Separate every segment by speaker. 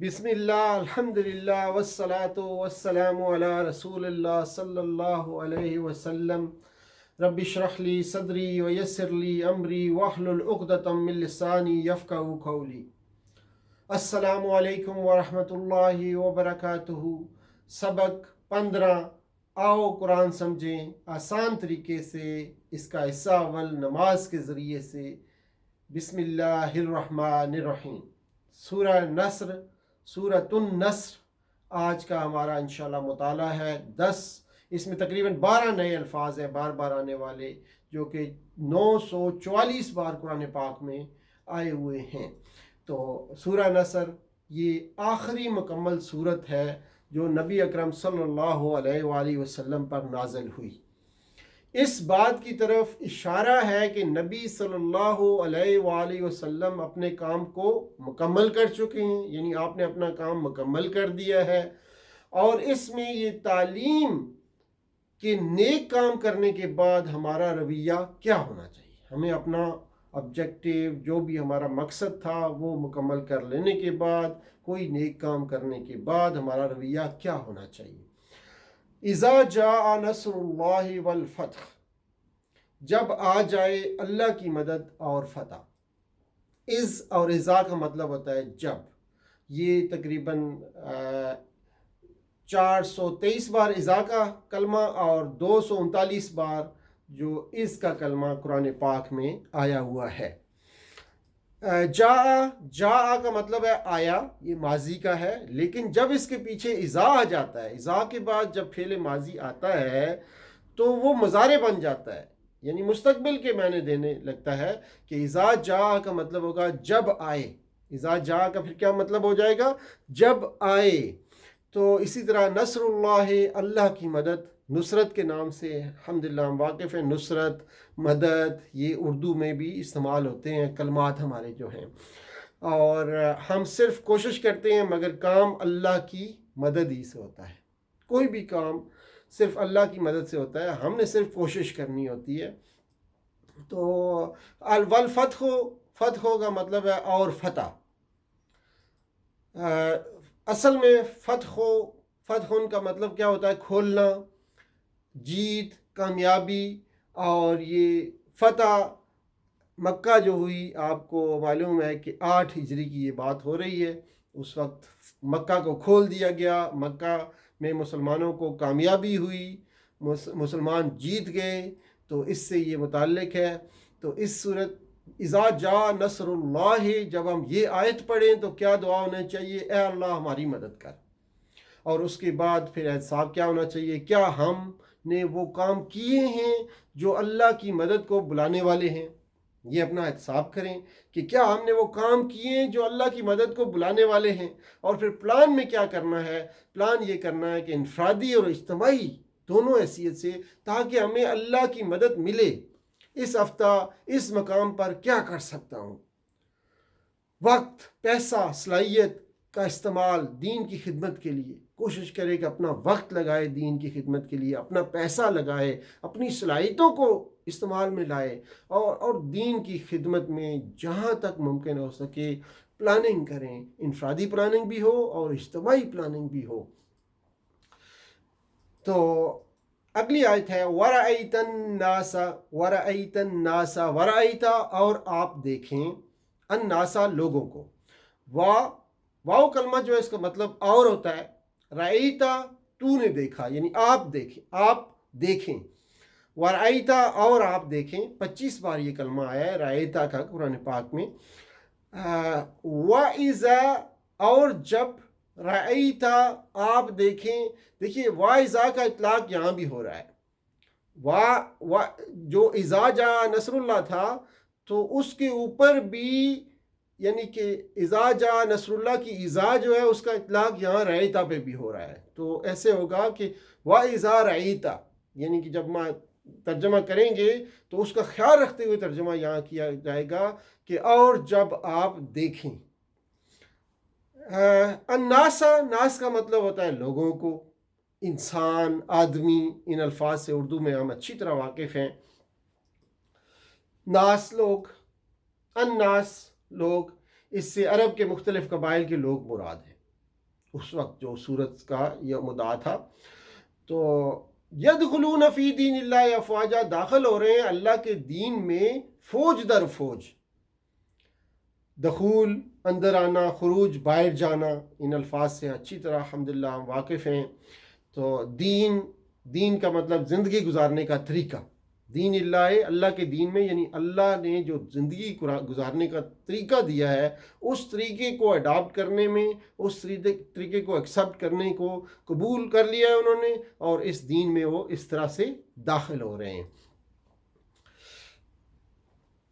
Speaker 1: بسم اللہ الحمدللہ والصلاة والسلام علی رسول اللہ صلی اللہ علیہ وسلم. رب اشرح لی صدری ویسر لی امری واحلل عقدۃ من لسانی یفقہوا قولی. السلام علیکم ورحمۃ اللہ وبرکاتہ. سبق 15. آؤ قرآن سمجھیں آسان طریقے سے. اس کا حصہ اول نماز کے ذریعے سے. بسم اللہ الرحمن الرحیم. سورہ نصر، سورۃ النصر آج کا ہمارا انشاءاللہ مطالعہ ہے. اس میں تقریباً 12 نئے الفاظ ہیں بار بار آنے والے، جو کہ 944 بار قرآن پاک میں آئے ہوئے ہیں. تو سورہ نصر یہ آخری مکمل صورت ہے جو نبی اکرم صلی اللہ علیہ وآلہ وسلم پر نازل ہوئی. اس بات کی طرف اشارہ ہے کہ نبی صلی اللہ علیہ وآلہ وسلم اپنے کام کو مکمل کر چکے ہیں، یعنی آپ نے اپنا کام مکمل کر دیا ہے. اور اس میں یہ تعلیم کہ نیک کام کرنے کے بعد ہمارا رویہ کیا ہونا چاہیے. ہمیں اپنا آبجیکٹیو جو بھی ہمارا مقصد تھا وہ مکمل کر لینے کے بعد، کوئی نیک کام کرنے کے بعد ہمارا رویہ کیا ہونا چاہیے. اذا جاء نصر اللہ والفتح، جب آ جائے اللہ کی مدد اور فتح. از اور اذا کا مطلب ہوتا ہے جب. یہ تقریباً 423 بار اذا کا کلمہ اور 239 بار جو اس کا کلمہ قرآن پاک میں آیا ہوا ہے. جا کا مطلب ہے آیا، یہ ماضی کا ہے. لیکن جب اس کے پیچھے اذا آ جاتا ہے، اذا کے بعد جب فعل ماضی آتا ہے تو وہ مضارع بن جاتا ہے، یعنی مستقبل کے معنی دینے لگتا ہے. کہ اذا جا کا مطلب ہوگا جب آئے. اذا جا کا پھر کیا مطلب ہو جائے گا؟ جب آئے. تو اسی طرح نصر اللہ، اللہ کی مدد، نصرت کے نام سے الحمدللہ ہم واقف ہیں. نصرت، مدد، یہ اردو میں بھی استعمال ہوتے ہیں کلمات ہمارے جو ہیں. اور ہم صرف کوشش کرتے ہیں مگر کام اللہ کی مدد ہی سے ہوتا ہے. کوئی بھی کام صرف اللہ کی مدد سے ہوتا ہے، ہم نے صرف کوشش کرنی ہوتی ہے. تو والفتح، فتح کا مطلب ہے اور فتح. اصل میں فتح کا مطلب کیا ہوتا ہے؟ کھولنا، جیت، کامیابی. اور یہ فتح مکہ جو ہوئی، آپ کو معلوم ہے کہ 8 ہجری کی یہ بات ہو رہی ہے. اس وقت مکہ کو کھول دیا گیا، مکہ میں مسلمانوں کو کامیابی ہوئی، مسلمان جیت گئے. تو اس سے یہ متعلق ہے. تو اس صورت اذا جاء نصر اللہ، جب ہم یہ آیت پڑھیں تو کیا دعا ہونا چاہیے؟ اے اللہ ہماری مدد کر. اور اس کے بعد پھر احتساب کیا ہونا چاہیے؟ کیا ہم نے وہ کام کیے ہیں جو اللہ کی مدد کو بلانے والے ہیں؟ یہ اپنا احتساب کریں کہ کیا ہم نے وہ کام کیے ہیں جو اللہ کی مدد کو بلانے والے ہیں. اور پھر پلان میں کیا کرنا ہے؟ پلان یہ کرنا ہے کہ انفرادی اور اجتماعی دونوں حیثیت سے، تاکہ ہمیں اللہ کی مدد ملے. اس ہفتہ اس مقام پر کیا کر سکتا ہوں؟ وقت، پیسہ، صلاحیت کا استعمال دین کی خدمت کے لیے. کوشش کرے کہ اپنا وقت لگائے دین کی خدمت کے لیے، اپنا پیسہ لگائے، اپنی صلاحیتوں کو استعمال میں لائے، اور دین کی خدمت میں جہاں تک ممکن ہو سکے پلاننگ کریں. انفرادی پلاننگ بھی ہو اور اجتماعی پلاننگ بھی ہو. تو اگلی آیت ہے وَرَأَيْتَ النَّاسَ وَرَأَيْتَ النَّاسَ وَرَأَيْتَ، اور آپ دیکھیں، النَّاسَ لوگوں کو. واو کلمہ جو ہے اس کا مطلب اور ہوتا ہے. رأیتا تو نے دیکھا، یعنی آپ دیکھیں. ورأیتا اور آپ دیکھیں. 25 بار یہ کلمہ آیا ہے رأیتا کا قرآن پاک میں. وَإِذَا، اور جب. رأیتا آپ دیکھیں. دیکھیے وَإِذَا کا اطلاق یہاں بھی ہو رہا ہے. جو اذا جاء نصر اللہ تھا تو اس کے اوپر بھی، یعنی کہ اذا جاء نصر اللہ کی اذا جو ہے اس کا اطلاق یہاں رأیتا پہ بھی ہو رہا ہے. تو ایسے ہوگا کہ وَإِذَا رَأَيْتَ، یعنی کہ جب ترجمہ کریں گے تو اس کا خیال رکھتے ہوئے ترجمہ یہاں کیا جائے گا کہ اور جب آپ دیکھیں. الناس، ناس کا مطلب ہوتا ہے لوگوں کو، انسان، آدمی. ان الفاظ سے اردو میں ہم اچھی طرح واقف ہیں. ناس لوگ، الناس لوگ. اس سے عرب کے مختلف قبائل کے لوگ مراد ہیں. اس وقت جو سورت کا یہ مدعا تھا. تو یدخلون فی دین اللہ افواجا، داخل ہو رہے ہیں اللہ کے دین میں فوج در فوج. دخول اندر آنا، خروج باہر جانا، ان الفاظ سے اچھی طرح الحمدللہ ہم واقف ہیں. تو دین کا مطلب زندگی گزارنے کا طریقہ. دین اللہ ہے، اللہ کے دین میں یعنی اللہ نے جو زندگی گزارنے کا طریقہ دیا ہے، اس طریقے کو اڈاپٹ کرنے میں، اس طریقے کو ایکسیپٹ کرنے کو قبول کر لیا ہے انہوں نے، اور اس دین میں وہ اس طرح سے داخل ہو رہے ہیں.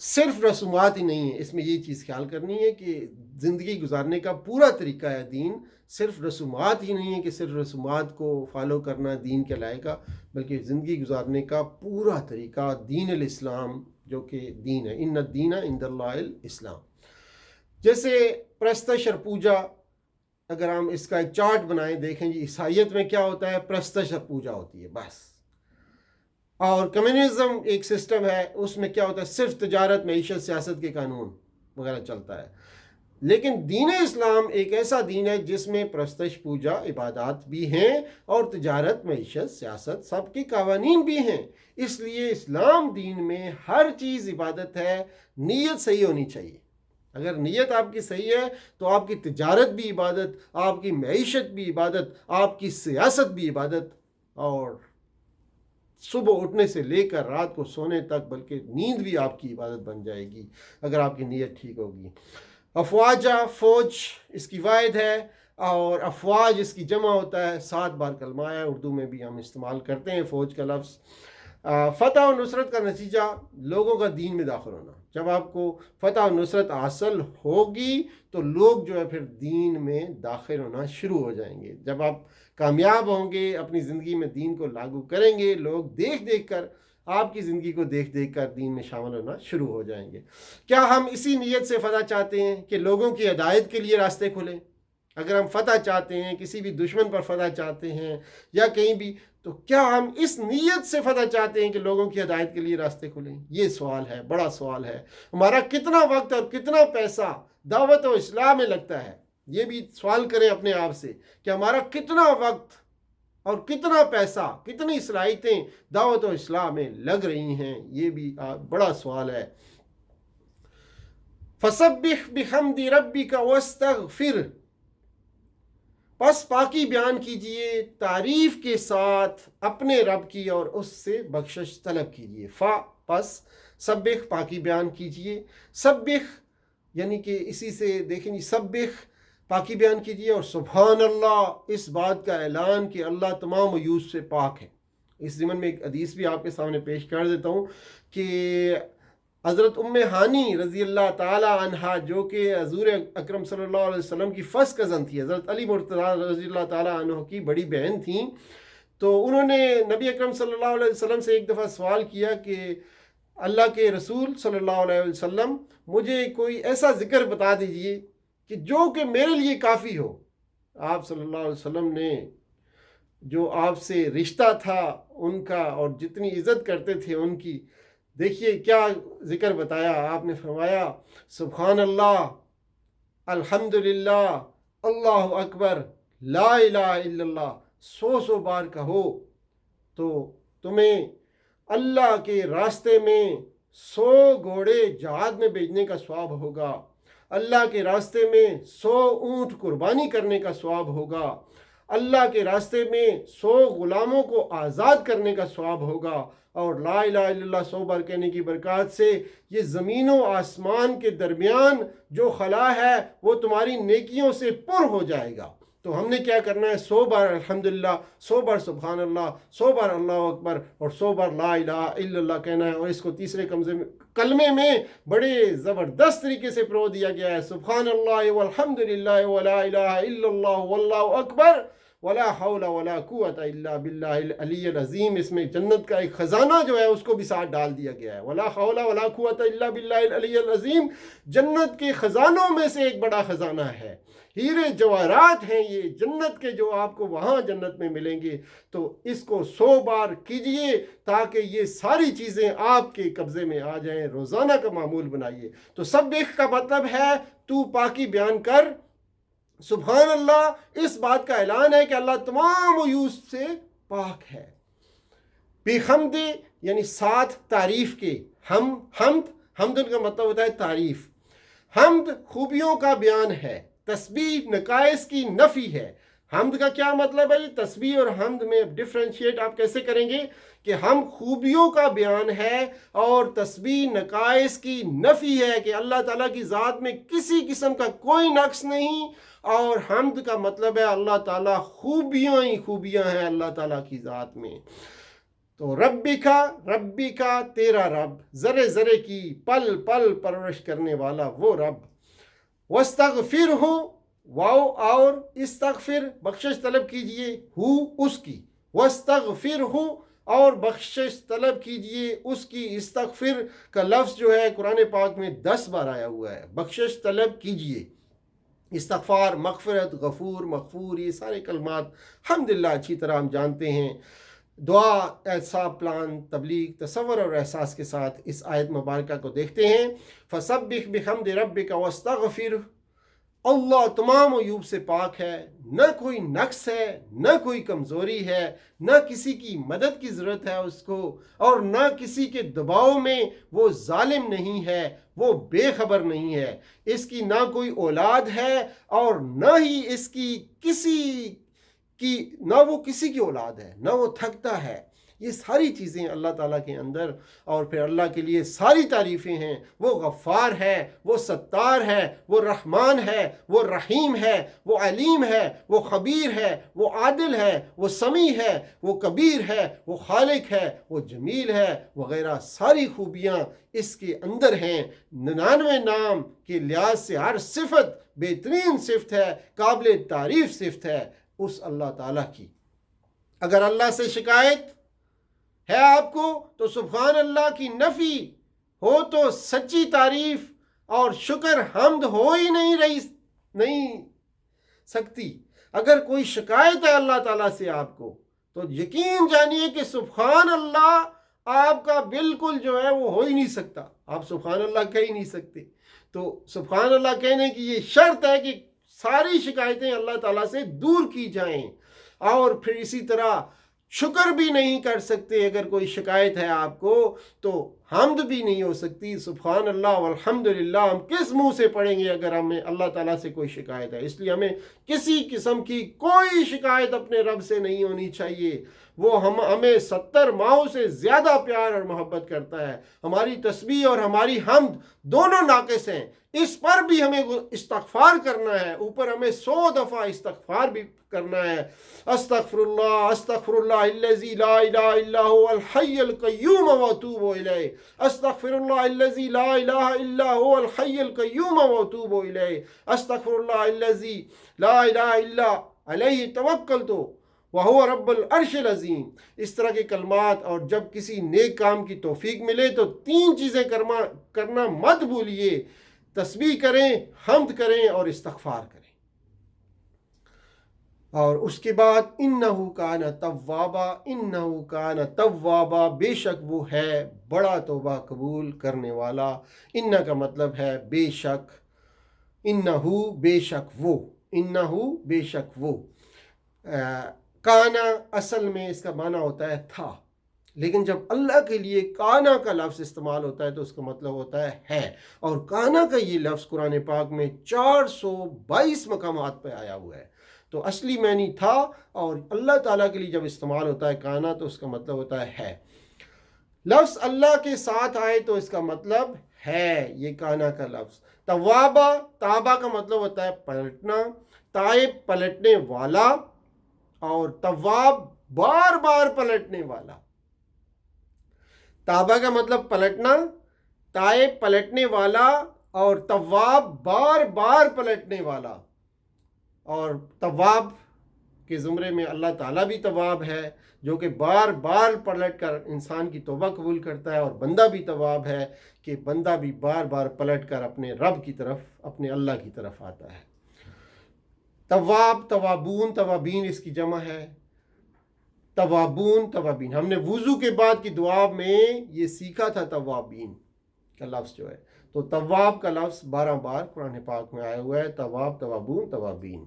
Speaker 1: صرف رسومات ہی نہیں ہے، اس میں یہ چیز خیال کرنی ہے کہ زندگی گزارنے کا پورا طریقہ ہے دین. صرف رسومات ہی نہیں ہے کہ صرف رسومات کو فالو کرنا دین کہلائے گا، بلکہ زندگی گزارنے کا پورا طریقہ دین الاسلام جو کہ دین ہے. ان الدین عند اللہ الاسلام. جیسے پرستش اور پوجا، اگر ہم اس کا ایک چارٹ بنائیں، دیکھیں جی عیسائیت میں کیا ہوتا ہے، پرستش اور پوجا ہوتی ہے بس. اور کمیونزم ایک سسٹم ہے، اس میں کیا ہوتا ہے، صرف تجارت، معیشت، سیاست کے قانون وغیرہ چلتا ہے. لیکن دین اسلام ایک ایسا دین ہے جس میں پرستش، پوجا، عبادات بھی ہیں، اور تجارت، معیشت، سیاست سب کے قوانین بھی ہیں. اس لیے اسلام دین میں ہر چیز عبادت ہے. نیت صحیح ہونی چاہیے. اگر نیت آپ کی صحیح ہے تو آپ کی تجارت بھی عبادت، آپ کی معیشت بھی عبادت، آپ کی سیاست بھی عبادت، اور صبح اٹھنے سے لے کر رات کو سونے تک بلکہ نیند بھی آپ کی عبادت بن جائے گی اگر آپ کی نیت ٹھیک ہوگی. افواجہ، فوج اس کی واحد ہے، اور افواج اس کی جمع ہوتا ہے. 7 بار کلمہ ہے، اردو میں بھی ہم استعمال کرتے ہیں فوج کا لفظ. فتح و نصرت کا نتیجہ لوگوں کا دین میں داخل ہونا. جب آپ کو فتح و نصرت حاصل ہوگی تو لوگ جو ہے پھر دین میں داخل ہونا شروع ہو جائیں گے. جب آپ کامیاب ہوں گے، اپنی زندگی میں دین کو لاگو کریں گے، لوگ دیکھ دیکھ کر، آپ کی زندگی کو دیکھ دیکھ کر دین میں شامل ہونا شروع ہو جائیں گے. کیا ہم اسی نیت سے فتح چاہتے ہیں کہ لوگوں کی ہدایت کے لیے راستے کھلیں؟ اگر ہم فتح چاہتے ہیں، کسی بھی دشمن پر فتح چاہتے ہیں یا کہیں بھی، تو کیا ہم اس نیت سے فتح چاہتے ہیں کہ لوگوں کی ہدایت کے لیے راستے کھلیں؟ یہ سوال ہے، بڑا سوال ہے. ہمارا کتنا وقت اور کتنا پیسہ دعوت و اصلاح میں لگتا ہے؟ یہ بھی سوال کریں اپنے آپ سے کہ ہمارا کتنا وقت اور کتنا پیسہ، کتنی صلاحیتیں دعوت و اصلاح میں لگ رہی ہیں؟ یہ بھی بڑا سوال ہے. فسبح بحمد ربک واستغفر، پس پاکی بیان کیجئے تعریف کے ساتھ اپنے رب کی اور اس سے بخشش طلب کیجئے. پس سبح پاکی بیان کیجئے. سبح یعنی کہ اسی سے دیکھیں جی، سبح پاکی بیان کیجئے، اور سبحان اللہ اس بات کا اعلان کہ اللہ تمام عیوب سے پاک ہے. اس ضمن میں ایک حدیث بھی آپ کے سامنے پیش کر دیتا ہوں کہ حضرت ام ہانی رضی اللہ تعالی عنہا، جو کہ حضور اکرم صلی اللہ علیہ وسلم کی فرسٹ کزن تھی، حضرت علی مرتضیٰ رضی اللہ تعالی عنہ کی بڑی بہن تھیں، تو انہوں نے نبی اکرم صلی اللہ علیہ وسلم سے ایک دفعہ سوال کیا کہ اللہ کے رسول صلی اللہ علیہ وسلم، مجھے کوئی ایسا ذکر بتا دیجئے کہ جو کہ میرے لیے کافی ہو. آپ صلی اللہ علیہ وسلم نے جو آپ سے رشتہ تھا ان کا اور جتنی عزت کرتے تھے ان کی، دیکھیے کیا ذکر بتایا. آپ نے فرمایا سبحان اللہ، الحمدللہ، اللہ اکبر، لا الہ الا اللہ 100 بار کہو تو تمہیں اللہ کے راستے میں 100 گھوڑے جہاد میں بھیجنے کا ثواب ہوگا، اللہ کے راستے میں 100 اونٹ قربانی کرنے کا ثواب ہوگا، اللہ کے راستے میں 100 غلاموں کو آزاد کرنے کا ثواب ہوگا، اور لا الہ الا اللہ 100 بار کہنے کی برکات سے یہ زمین و آسمان کے درمیان جو خلا ہے وہ تمہاری نیکیوں سے پر ہو جائے گا. تو ہم نے کیا کرنا ہے؟ 100 بار الحمدللہ، 100 بار سبحان اللہ، 100 بار اللہ اکبر، اور 100 بار لا الہ الا اللہ کہنا ہے. اور اس کو تیسرے کلمے میں بڑے زبردست طریقے سے پرو دیا گیا ہے، سبحان اللہ والحمدللہ ولا الہ الا اللہ واللہ اکبر ولا حول ولا قوت الا باللہ العلی العظیم. اس میں جنت کا ایک خزانہ جو ہے اس کو بھی ساتھ ڈال دیا گیا ہے. ولا حول ولا قوت الا باللہ العلی العظیم جنت کے خزانوں میں سے ایک بڑا خزانہ ہے. ہیرے جواہرات ہیں یہ جنت کے، جو آپ کو وہاں جنت میں ملیں گے. تو اس کو 100 بار کیجئے تاکہ یہ ساری چیزیں آپ کے قبضے میں آ جائیں. روزانہ کا معمول بنائیے. تو سبح کا مطلب ہے تو پاکی بیان کر، سبحان اللہ اس بات کا اعلان ہے کہ اللہ تمام عیوب سے پاک ہے۔ بحمد یعنی ساتھ تعریف کے، حمد کا مطلب ہوتا ہے تعریف۔ حمد خوبیوں کا بیان ہے، تسبیح نقائص کی نفی ہے۔ حمد کا کیا مطلب ہے؟ تسبیح اور حمد میں ڈفرینشیٹ آپ کیسے کریں گے کہ ہم خوبیوں کا بیان ہے اور تسبیح نقائص کی نفی ہے کہ اللہ تعالیٰ کی ذات میں کسی قسم کا کوئی نقص نہیں، اور حمد کا مطلب ہے اللہ تعالیٰ خوبیاں ہی خوبیاں ہیں اللہ تعالیٰ کی ذات میں۔ تو ربی کا تیرا رب، ذرے ذرے کی پل پل پرورش کرنے والا وہ رب۔ وَاسْتَغْفِرْهُ واو اور استغفر بخشش طلب کیجئے، ہو اس کی، وَاسْتَغْفِرْهُ اور بخشش طلب کیجئے اس کی۔ استغفر کا لفظ جو ہے قرآن پاک میں 10 بار آیا ہوا ہے، بخشش طلب کیجئے۔ استغفار، مغفرت، غفور، مغفور، یہ سارے کلمات الحمدللہ اچھی طرح ہم جانتے ہیں۔ دعا، اعصاب، پلان، تبلیغ، تصور اور احساس کے ساتھ اس آیت مبارکہ کو دیکھتے ہیں۔ فَسَبِّحْ بِحَمْدِ رَبِّكَ وَاسْتَغْفِرْ، اللہ تمام عیوب سے پاک ہے، نہ کوئی نقص ہے، نہ کوئی کمزوری ہے، نہ کسی کی مدد کی ضرورت ہے اس کو، اور نہ کسی کے دباؤ میں، وہ ظالم نہیں ہے، وہ بے خبر نہیں ہے، اس کی نہ کوئی اولاد ہے اور نہ ہی اس کی نہ وہ کسی کی اولاد ہے، نہ وہ تھکتا ہے۔ یہ ساری چیزیں اللہ تعالیٰ کے اندر، اور پھر اللہ کے لیے ساری تعریفیں ہیں۔ وہ غفار ہے، وہ ستار ہے، وہ رحمان ہے، وہ رحیم ہے، وہ علیم ہے، وہ خبیر ہے، وہ عادل ہے، وہ سمیع ہے، وہ کبیر ہے، وہ خالق ہے، وہ جمیل ہے، وغیرہ ساری خوبیاں اس کے اندر ہیں۔ 99 نام کے لحاظ سے ہر صفت بہترین صفت ہے، قابل تعریف صفت ہے اس اللہ تعالیٰ کی۔ اگر اللہ سے شکایت ہے آپ کو تو سبحان اللہ کی نفی ہو تو سچی تعریف اور شکر حمد ہو ہی نہیں سکتی۔ اگر کوئی شکایت ہے اللہ تعالیٰ سے آپ کو تو یقین جانیے کہ سبحان اللہ آپ کا بالکل جو ہے وہ ہو ہی نہیں سکتا، آپ سبحان اللہ کہہ ہی نہیں سکتے۔ تو سبحان اللہ کہنے کی یہ شرط ہے کہ ساری شکایتیں اللہ تعالیٰ سے دور کی جائیں، اور پھر اسی طرح شکر بھی نہیں کر سکتے۔ اگر کوئی شکایت ہے آپ کو تو حمد بھی نہیں ہو سکتی۔ سبحان اللہ والحمدللہ ہم کس منہ سے پڑھیں گے اگر ہمیں اللہ تعالیٰ سے کوئی شکایت ہے؟ اس لیے ہمیں کسی قسم کی کوئی شکایت اپنے رب سے نہیں ہونی چاہیے۔ وہ ہمیں 70 ماہوں سے زیادہ پیار اور محبت کرتا ہے۔ ہماری تسبیح اور ہماری حمد دونوں ناقص ہیں، اس پر بھی ہمیں استغفار کرنا ہے، اوپر ہمیں 100 دفعہ استغفار بھی کرنا ہے۔ استغفر اللہ الذی لا الہ الا هو الحی القیوم واتوب الیہ، استغفر اللہ الذی لا الہ الا هو الحی القیوم واتوب الیہ، استغفر اللہ الذی لا الہ الا علیہ توکلت وہو رب العرش العظیم۔ اس طرح کے کلمات، اور جب کسی نیک کام کی توفیق ملے تو 3 چیزیں کرنا مت بھولیے، تسبیح کریں، حمد کریں اور استغفار کریں۔ اور اس کے بعد انہو کان توابا، انہو کان توابا، بے شک وہ ہے بڑا توبہ قبول کرنے والا۔ انہ کا مطلب ہے بے شک، انہو بے شک وہ، انہو بے شک وہ۔ کانا اصل میں اس کا معنی ہوتا ہے تھا، لیکن جب اللہ کے لیے کانا کا لفظ استعمال ہوتا ہے تو اس کا مطلب ہوتا ہے۔ اور کانا کا یہ لفظ قرآن پاک میں 422 مقامات پہ آیا ہوا ہے۔ تو اصلی معنی تھا، اور اللہ تعالیٰ کے لیے جب استعمال ہوتا ہے کانا تو اس کا مطلب ہوتا ہے۔ لفظ اللہ کے ساتھ آئے تو اس کا مطلب ہے یہ کانا کا لفظ۔ توابا، تابا کا مطلب ہوتا ہے پلٹنا، تائب پلٹنے والا، اور تواب بار بار پلٹنے والا۔ تابا کا مطلب پلٹنا، تائب پلٹنے والا، اور تواب بار بار پلٹنے والا۔ اور تواب کے زمرے میں اللہ تعالیٰ بھی تواب ہے، جو کہ بار بار پلٹ کر انسان کی توبہ قبول کرتا ہے، اور بندہ بھی تواب ہے کہ بندہ بھی بار بار پلٹ کر اپنے رب کی طرف، اپنے اللہ کی طرف آتا ہے۔ تواب، توابون، توابین اس کی جمع ہے، توابون، توابین۔ ہم نے وضو کے بعد کی دعا میں یہ سیکھا تھا توابین، کا لفظ جو ہے، تو تواب کا لفظ 12 بار قرآن پاک میں آیا ہوا ہے، تواب، توابون، توابین۔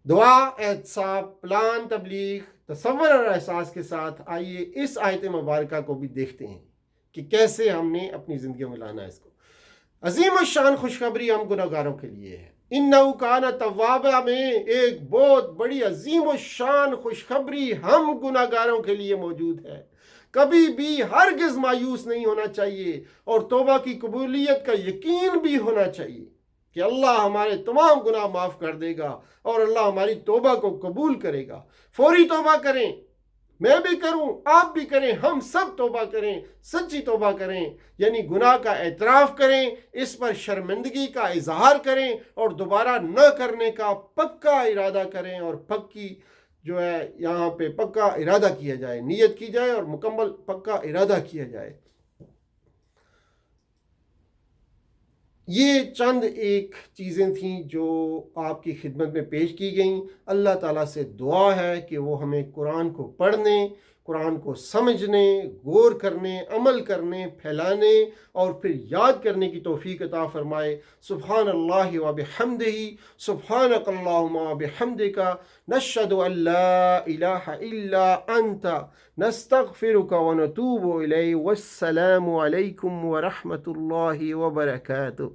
Speaker 1: دعا، احتساب، پلان، تبلیغ، تصور اور احساس کے ساتھ آئیے اس آیت مبارکہ کو بھی دیکھتے ہیں کہ کیسے ہم نے اپنی زندگیوں میں لانا ہے اس کو۔ عظیم الشان خوشخبری ہم گناہگاروں کے لیے ہے۔ انہ کان توابا میں ایک بہت بڑی عظیم الشان خوشخبری ہم گناہگاروں کے لیے موجود ہے۔ کبھی بھی ہرگز مایوس نہیں ہونا چاہیے، اور توبہ کی قبولیت کا یقین بھی ہونا چاہیے کہ اللہ ہمارے تمام گناہ معاف کر دے گا اور اللہ ہماری توبہ کو قبول کرے گا۔ فوری توبہ کریں، میں بھی کروں، آپ بھی کریں، ہم سب توبہ کریں، سچی توبہ کریں، یعنی گناہ کا اعتراف کریں، اس پر شرمندگی کا اظہار کریں اور دوبارہ نہ کرنے کا پکا ارادہ کریں، اور پکی جو ہے یہاں پہ پکا ارادہ کیا جائے، نیت کی جائے اور مکمل پکا ارادہ کیا جائے۔ یہ چند ایک چیزیں تھیں جو آپ کی خدمت میں پیش کی گئیں۔ اللہ تعالیٰ سے دعا ہے کہ وہ ہمیں قرآن کو پڑھنے، قرآن کو سمجھنے، غور کرنے، عمل کرنے، پھیلانے اور پھر یاد کرنے کی توفیق عطا فرمائے۔ سبحان اللہ و بحمدہ، سبحانک اللہم و بحمدک، نشہد ان لا الہ الا انت، نستغفرک و نتوب الیک۔ والسلام علیکم ورحمۃ اللہ وبرکاتہ۔